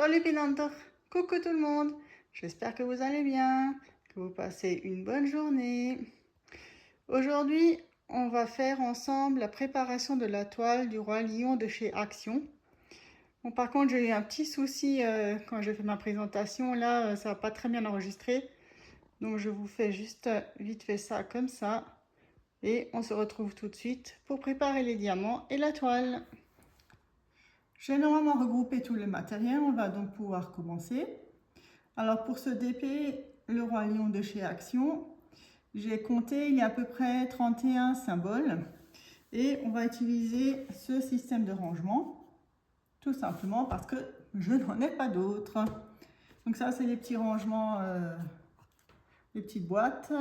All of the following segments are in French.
Salut Pinantor, coucou tout le monde, j'espère que vous allez bien, que vous passez une bonne journée. Aujourd'hui, on va faire ensemble la préparation de la toile du roi lion de chez Action. Bon, par contre, j'ai eu un petit souci quand j'ai fait ma présentation, là ça n'a pas très bien enregistré. Donc je vous fais juste vite fait ça comme ça. Et on se retrouve tout de suite pour préparer les diamants et la toile. J'ai normalement regroupé tout le matériel, on va donc pouvoir commencer. Alors pour ce DP, le roi lion de chez Action, j'ai compté, il y a à peu près 31 symboles. Et on va utiliser ce système de rangement, tout simplement parce que je n'en ai pas d'autres. Donc ça, c'est les petits rangements, les petites boîtes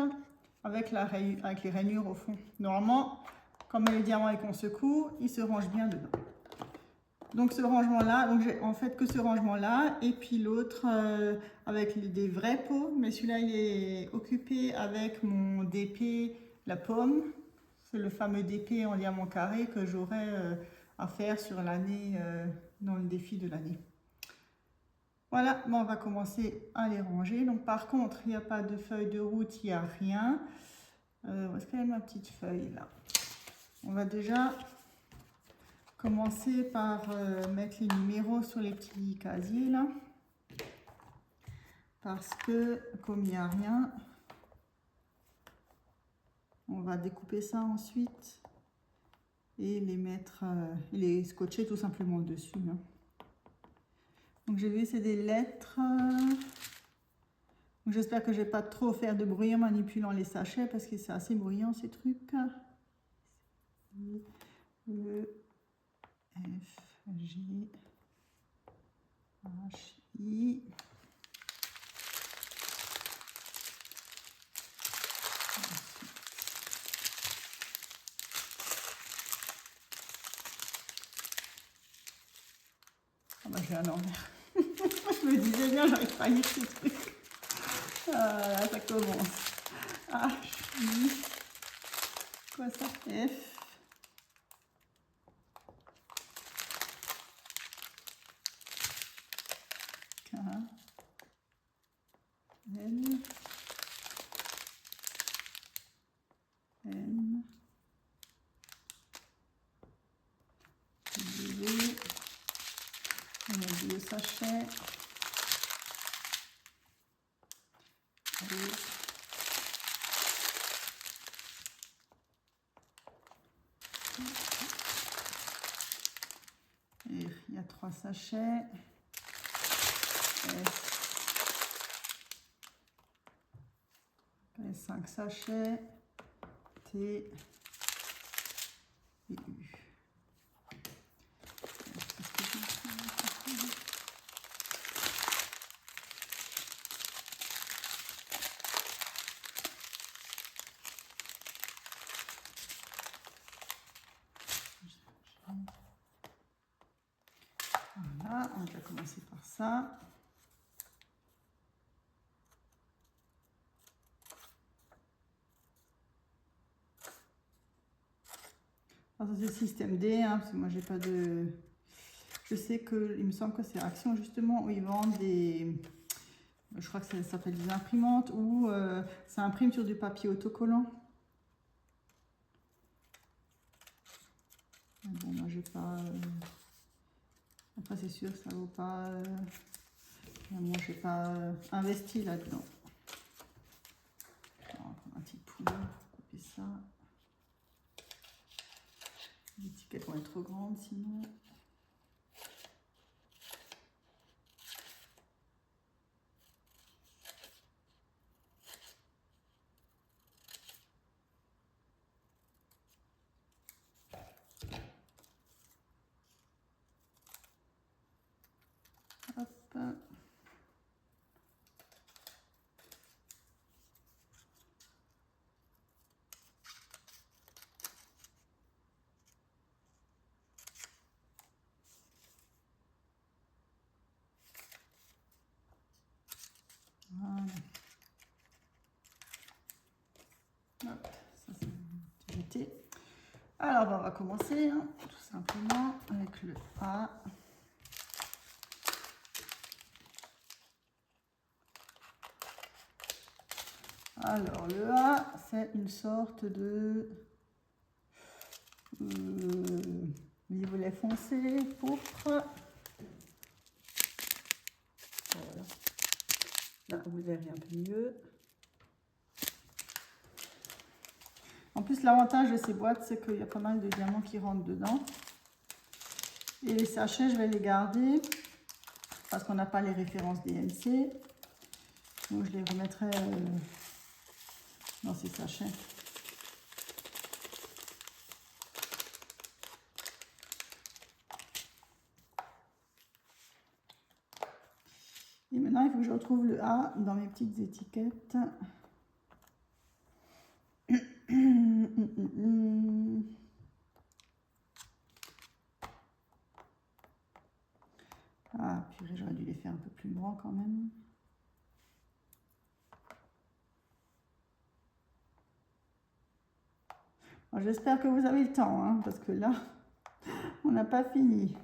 avec les rainures au fond. Normalement, comme les diamants et qu'on secoue, ils se rangent bien dedans. Donc ce rangement-là, donc j'ai en fait que ce rangement-là, et puis l'autre avec des vrais pots, mais celui-là il est occupé avec mon DP, la pomme. C'est le fameux DP en diamant carré que j'aurai à faire sur l'année, dans le défi de l'année. Voilà, bon, on va commencer à les ranger. Donc par contre, il n'y a pas de feuille de route, il n'y a rien. Où est-ce qu'elle est ma petite feuille là? On va déjà commencer par mettre les numéros sur les petits casiers là, parce que comme il n'y a rien, on va découper ça ensuite et les mettre, les scotcher tout simplement dessus. Hein. Donc j'ai vu c'est des lettres. J'espère que je vais pas trop faire de bruit en manipulant les sachets parce que c'est assez bruyant ces trucs. E, F, G, H, I. Ah bah j'ai à l'envers. Je me disais bien, j'arrive pas à lire ces trucs. Là, ça commence. H, I, quoi ça? F. K, L, N, W. On a deux sachets. Et il y a 3 sachets. Et 5 sachets. T et U. Voilà, on va commencer par ça. Alors ça c'est le système D, hein, parce que moi j'ai pas de... Je sais que, il me semble que c'est Action justement où ils vendent des... Je crois que ça s'appelle des imprimantes ou ça imprime sur du papier autocollant. Bon, moi j'ai pas... Après c'est sûr que ça vaut pas... Moi j'ai pas investi là-dedans. On va prendre un petit poulet pour couper ça. Les étiquettes vont être trop grandes sinon. Hop. Voilà. Hop, ça c'est jeté. Alors on va commencer hein, tout simplement avec le A. Alors, le A, c'est une sorte de violet foncé, pourpre. Voilà. Là, vous verrez un peu mieux. En plus, l'avantage de ces boîtes, c'est qu'il y a pas mal de diamants qui rentrent dedans. Et les sachets, je vais les garder parce qu'on n'a pas les références DMC. Donc, je les remettrai dans ces sachets. Et maintenant, il faut que je retrouve le A dans mes petites étiquettes. Ah, purée, j'aurais dû les faire un peu plus grands quand même. J'espère que vous avez le temps, hein, parce que là, on n'a pas fini.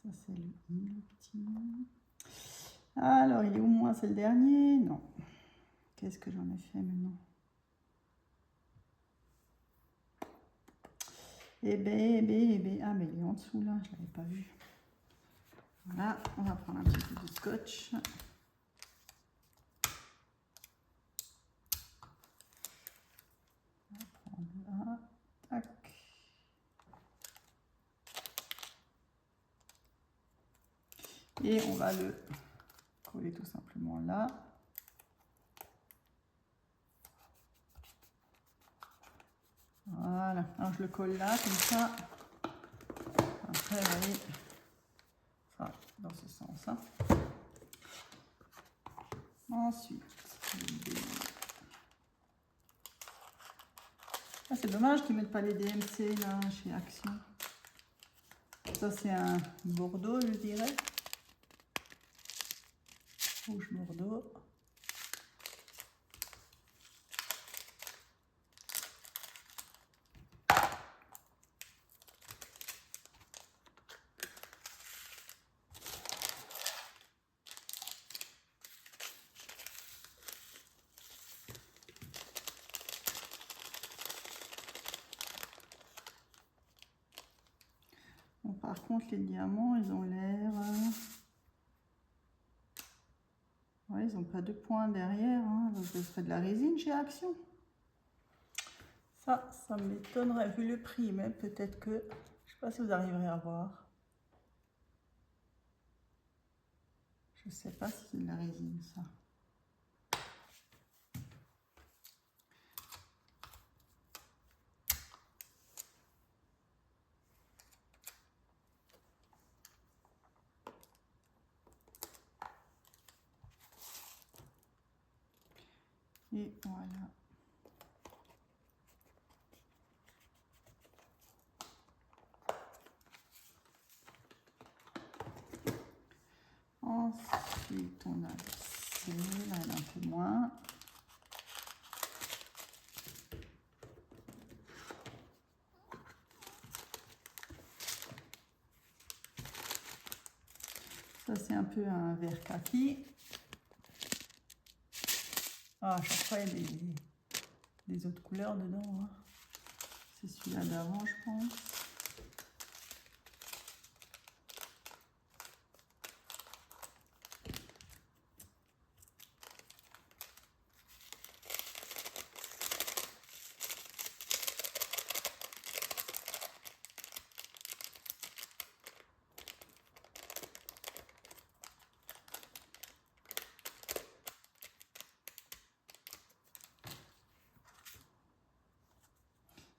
Ça, c'est le I, le petit. Alors, il est où moins, c'est le dernier? Non. Qu'est-ce que j'en ai fait maintenant? Eh ben, ah, mais il est en dessous là, je ne l'avais pas vu. Voilà, on va prendre un petit peu de scotch. On va prendre là, tac. Et on va le coller tout simplement là. Voilà, alors je le colle là, comme ça. Après, vous voyez, ça, dans ce sens-là. Ensuite, ah, c'est dommage qu'ils ne mettent pas les DMC là chez Action. Ça, c'est un Bordeaux, je dirais. Rouge Bordeaux. Bon, par contre, les diamants, ils ont l'air... Ouais, ils n'ont pas de points derrière. Hein. Donc, ce serait de la résine chez Action. Ça m'étonnerait vu le prix, mais peut-être que... Je ne sais pas si vous arriverez à voir. Je ne sais pas si c'est de la résine, ça. Et voilà. Ensuite, on a le C, là, il y en a un peu moins. Ça, c'est un peu un vert kaki. Ah, à chaque fois, il y a des autres couleurs dedans. Hein. C'est celui-là d'avant, je pense.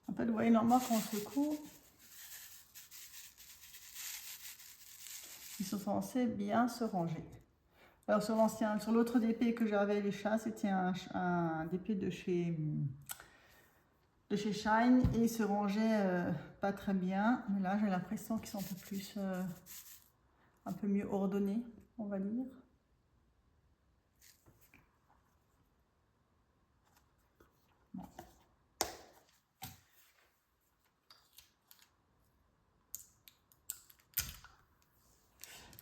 En fait, vous voyez, normalement, quand on secoue, ils sont censés bien se ranger. Alors, sur l'ancien, sur l'autre DP que j'avais, les chats, c'était un DP de chez Shine et ils se rangeaient pas très bien. Mais là, j'ai l'impression qu'ils sont un peu plus, un peu mieux ordonnés, on va dire. Bon.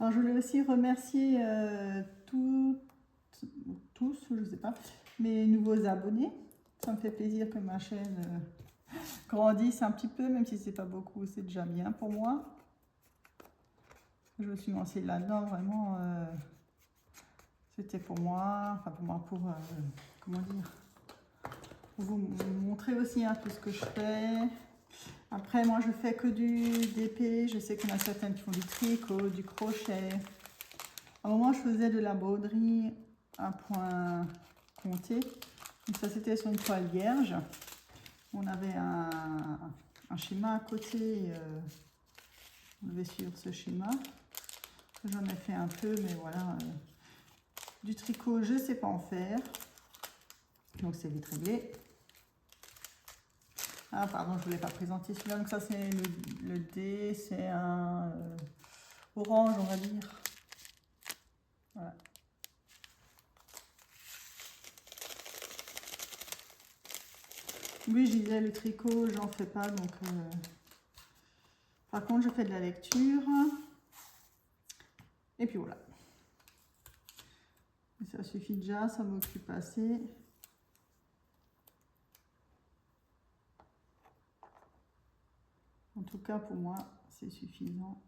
Alors, je voulais aussi remercier tous, je ne sais pas, mes nouveaux abonnés. Ça me fait plaisir que ma chaîne grandisse un petit peu, même si c'est pas beaucoup, c'est déjà bien pour moi. Je me suis lancée là-dedans, vraiment, c'était pour moi, enfin pour moi, comment dire, pour vous montrer aussi un peu ce que je fais. Après, moi, je fais que du DP. Je sais qu'il y en a certaines qui font du tricot, du crochet. À un moment, je faisais de la broderie à point compté. Donc ça, c'était sur une toile vierge. On avait un schéma à côté. On devait suivre ce schéma. J'en ai fait un peu, mais voilà. Du tricot, je ne sais pas en faire. Donc, c'est vite réglé. Ah, pardon, je ne voulais pas présenter celui-là. Donc, ça, c'est le D. C'est un orange, on va dire. Voilà. Oui, je disais le tricot, j'en fais pas. Donc, par contre, je fais de la lecture. Et puis voilà. Et ça suffit déjà, ça m'occupe assez. En tout cas, pour moi, c'est suffisant.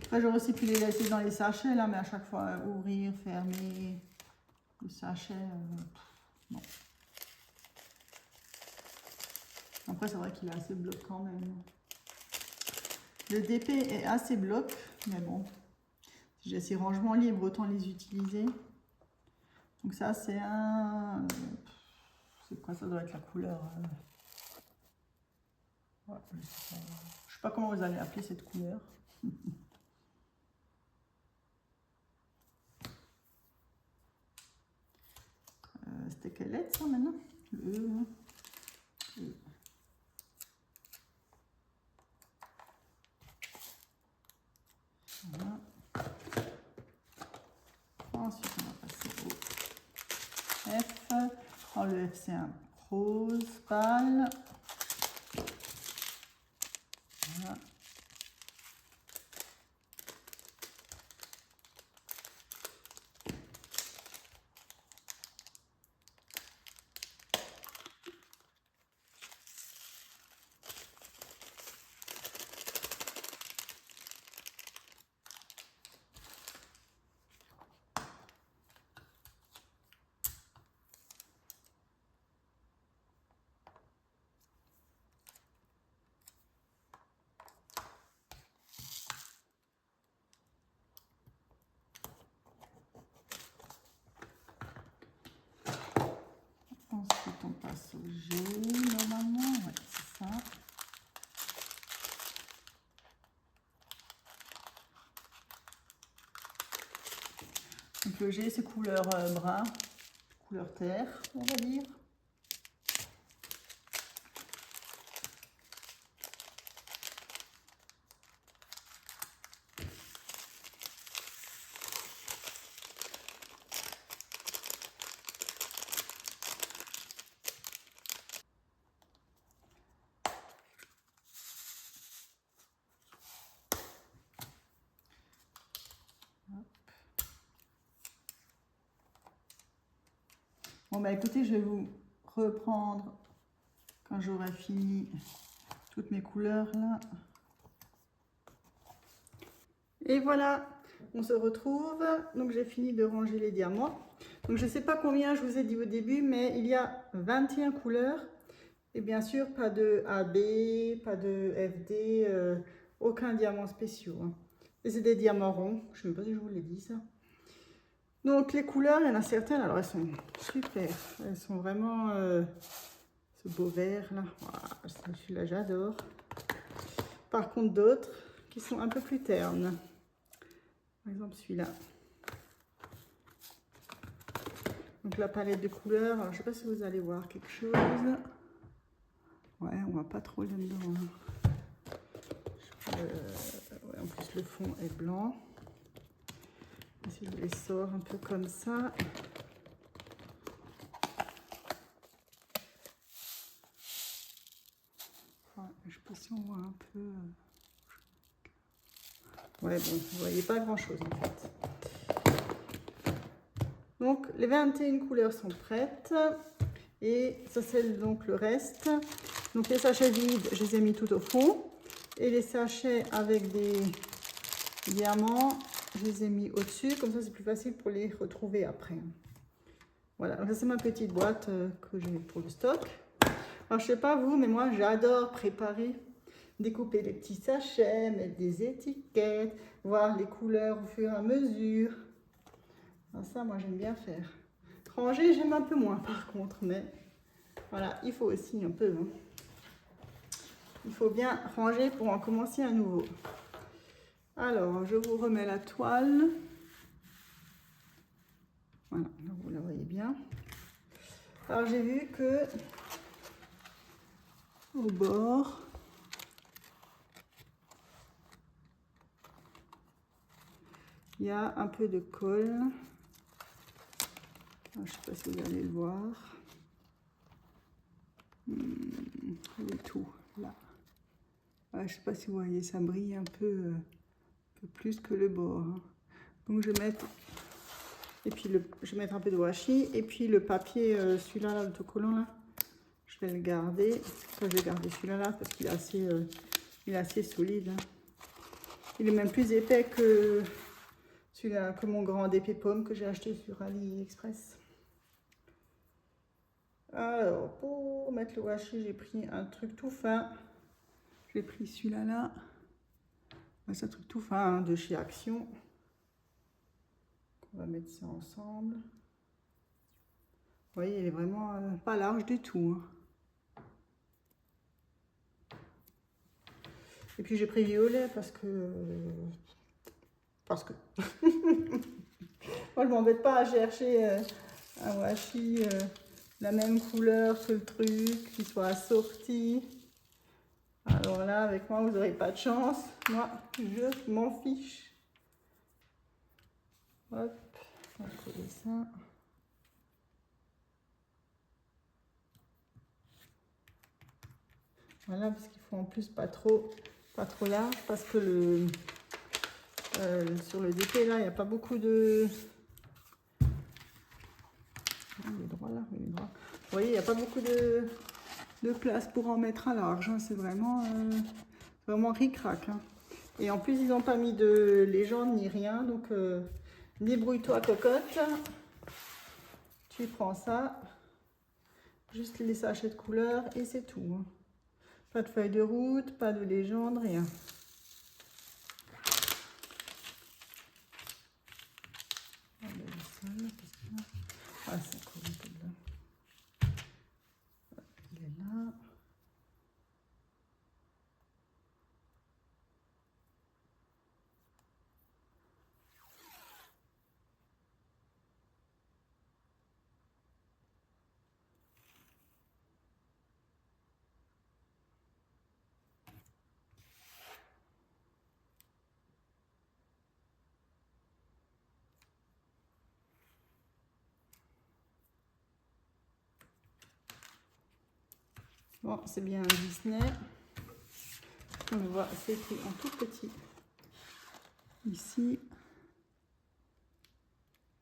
Après, j'aurais aussi pu les laisser dans les sachets, là, mais à chaque fois, ouvrir, fermer le sachet, non. Après, c'est vrai qu'il est assez bloc quand même. Le DP est assez bloc, mais bon, si j'ai ces rangements libres, autant les utiliser. Donc ça, c'est un... c'est quoi, ça doit être la couleur... ouais, je sais pas comment vous allez appeler cette couleur. C'était quelle lettre ça maintenant? Le E. E. Voilà. Ensuite, on va passer au F. Alors, le F, c'est un rose pâle. Voilà. Ensuite, on passe au G, normalement. Ouais, c'est ça. Donc, le G, c'est couleur brun, couleur terre, on va dire. Bon, bah écoutez, je vais vous reprendre quand j'aurai fini toutes mes couleurs là. Et voilà, on se retrouve. Donc j'ai fini de ranger les diamants. Donc je ne sais pas combien je vous ai dit au début, mais il y a 21 couleurs. Et bien sûr, pas de AB, pas de FD, aucun diamant spéciaux. Hein. Et c'est des diamants ronds. Je ne sais pas si je vous l'ai dit ça. Donc les couleurs, il y en a certaines, alors elles sont super. Elles sont vraiment ce beau vert là. Voilà, celui-là j'adore. Par contre d'autres qui sont un peu plus ternes. Par exemple celui-là. Donc la palette de couleurs, alors, je ne sais pas si vous allez voir quelque chose. Ouais, on voit pas trop là-dedans. Ouais, en plus le fond est blanc. Et si je les sors un peu comme ça. Ouais, je sais pas si on voit un peu. Ouais, bon, vous voyez pas grand-chose en fait. Donc les 21 couleurs sont prêtes. Et ça c'est donc le reste. Donc les sachets vides, je les ai mis tout au fond. Et les sachets avec des diamants, je les ai mis au-dessus. Comme ça c'est plus facile pour les retrouver après. Voilà, donc ça c'est ma petite boîte que j'ai pour le stock. Alors je sais pas vous, mais moi j'adore préparer, découper les petits sachets, mettre des étiquettes, voir les couleurs au fur et à mesure. Alors ça moi j'aime bien faire. Ranger j'aime un peu moins par contre, mais voilà, il faut aussi un peu. Hein. Il faut bien ranger pour en commencer à nouveau. Alors, je vous remets la toile. Voilà, là, vous la voyez bien. Alors, j'ai vu que au bord, il y a un peu de colle. Alors, je ne sais pas si vous allez le voir. Il est tout là. Je ne sais pas si vous voyez, ça brille un peu plus que le bord. Hein. Donc, je vais mettre... Et puis, je vais mettre un peu de washi. Et puis, le papier, celui-là, là, l'autocollant, là, je vais le garder. Ça, je vais garder celui-là, là, parce qu'il est assez solide. Hein. Il est même plus épais que celui-là, que mon grand épée pomme que j'ai acheté sur AliExpress. Alors, pour mettre le washi, j'ai pris un truc tout fin. J'ai pris celui-là, là. C'est un truc tout fin hein, de chez Action. On va mettre ça ensemble. Vous voyez, il est vraiment pas large du tout. Hein. Et puis j'ai pris violet parce que... Moi, je m'embête pas à chercher un washi la même couleur que le truc, qui soit assorti. Alors là, avec moi, vous n'aurez pas de chance. Moi, je m'en fiche. Hop, on va coller ça. Voilà, parce qu'il faut en plus pas trop large, parce que sur le DP, là, il n'y a pas beaucoup de... Il est droit là, il est droit. Vous voyez, il n'y a pas beaucoup de place pour en mettre à large. Hein. C'est vraiment ric-rac. Hein. Et en plus, ils n'ont pas mis de légende ni rien. Donc, débrouille-toi, cocotte. Tu prends ça. Juste les sachets de couleurs et c'est tout. Hein. Pas de feuille de route, pas de légende, rien. Ah, c'est cool, un peu de là. Il est là. Bon, c'est bien un Disney. On voit, c'est écrit en tout petit. Ici.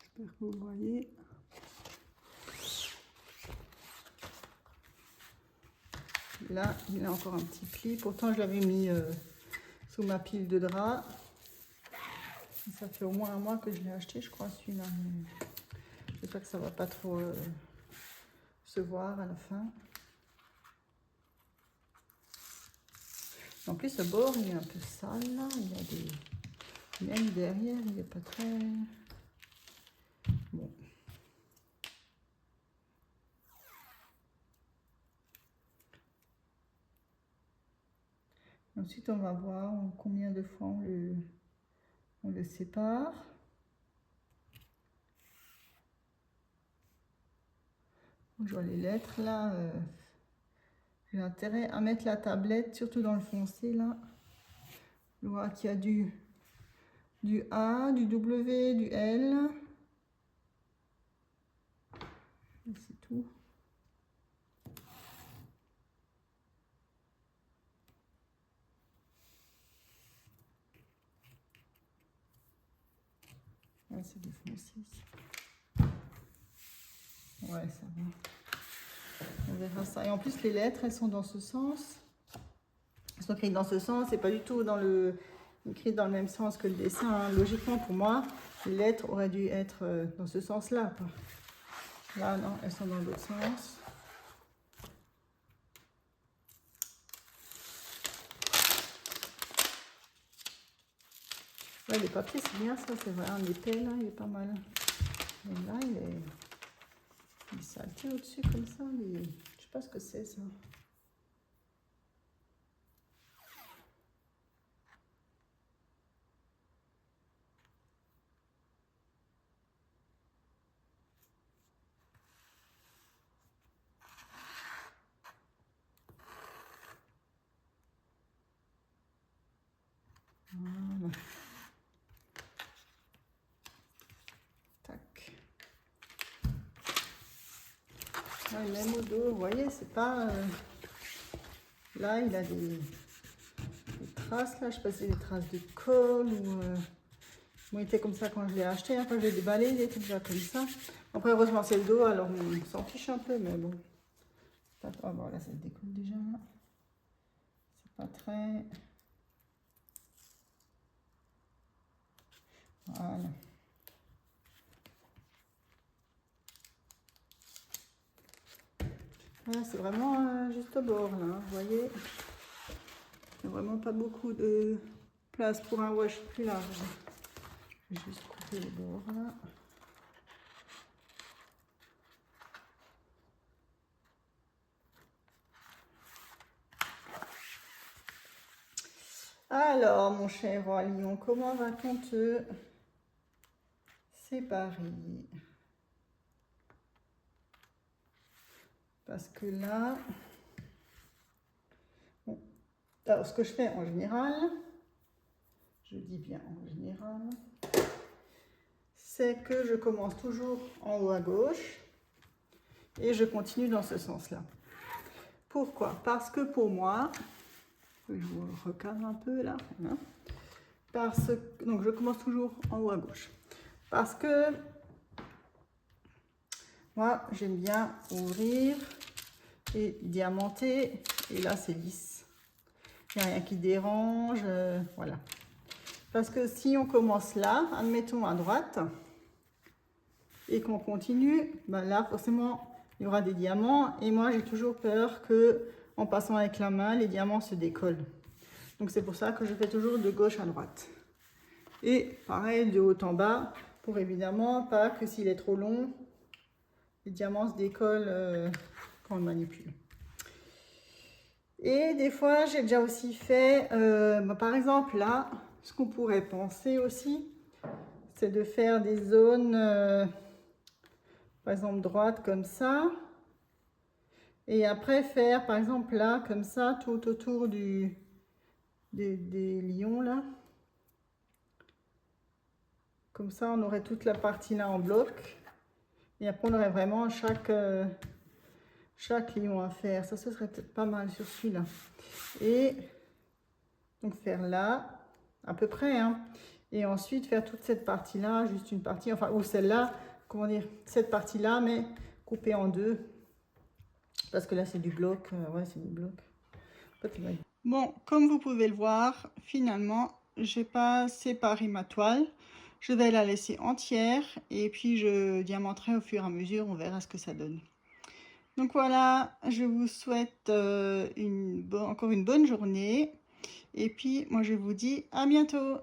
J'espère que vous le voyez. Là, il a encore un petit pli. Pourtant, je l'avais mis sous ma pile de draps. Ça fait au moins un mois que je l'ai acheté, je crois, celui-là. J'espère que ça va pas trop se voir à la fin. En plus, ce bord, il est un peu sale, là. Il y a des... Même derrière, il n'est pas très... Bon. Ensuite, on va voir combien de fois on le sépare. Je vois les lettres là. J'ai intérêt à mettre la tablette, surtout dans le foncé là. Je vois qu'il y a du A, du W, du L. C'est tout. Ouais, c'est du foncé. Ouais, ça va. On verra ça. Et en plus, les lettres, elles sont dans ce sens. Elles sont écrites dans ce sens et pas du tout écrites dans le même sens que le dessin, hein. Logiquement, pour moi, les lettres auraient dû être dans ce sens-là. Là, non, elles sont dans l'autre sens. Ouais, le papier, c'est bien ça, c'est vrai. Un épais, là, il est pas mal. Mais là, il est salté au-dessus comme ça. Je sais pas ce que c'est, ça. Voilà. Tac. Ouais, même au dos, vous voyez, c'est pas... Là, il a des traces, là, je sais pas si c'est des traces de colle ou... Bon, il était comme ça quand je l'ai acheté. Après, je l'ai déballé, il était déjà comme ça. Après, heureusement, c'est le dos, alors on s'en fiche un peu, mais bon. Ah, voilà, ça se décolle déjà. C'est pas très... Voilà. Voilà, c'est vraiment juste au bord, là, hein, vous voyez. Il n'y a vraiment pas beaucoup de place pour un wash plus large. Je vais juste couper les bords, là. Alors, mon cher roi lion, comment va-t-on te séparer? Parce que là... Bon. Alors, ce que je fais en général, je dis bien en général, c'est que je commence toujours en haut à gauche et je continue dans ce sens-là. Pourquoi? Parce que pour moi, je vous recadre un peu là, hein, donc je commence toujours en haut à gauche. Parce que moi, j'aime bien ouvrir et diamanter, et là c'est lisse. Il n'y a rien qui dérange, voilà. Parce que si on commence là, admettons à droite, et qu'on continue, ben là forcément il y aura des diamants, et moi j'ai toujours peur que en passant avec la main, les diamants se décollent. Donc c'est pour ça que je fais toujours de gauche à droite. Et pareil de haut en bas, pour évidemment pas que s'il est trop long, les diamants se décollent quand on manipule. Et des fois, j'ai déjà aussi fait, par exemple là, ce qu'on pourrait penser aussi, c'est de faire des zones, par exemple droite comme ça, et après faire par exemple là, comme ça, tout autour des lions là. Comme ça, on aurait toute la partie là en bloc, et après on aurait vraiment chaque lion à faire. Ça, ce serait peut-être pas mal sur celui-là. Et donc faire là, à peu près, hein. Et ensuite faire toute cette partie-là, juste une partie, enfin, ou celle-là, comment dire, cette partie-là, mais coupée en deux. Parce que là, c'est du bloc. Ouais, c'est du bloc. Bon, comme vous pouvez le voir, finalement, j'ai pas séparé ma toile. Je vais la laisser entière et puis je diamanterai au fur et à mesure, on verra ce que ça donne. Donc voilà, je vous souhaite encore une bonne journée. Et puis, moi, je vous dis à bientôt.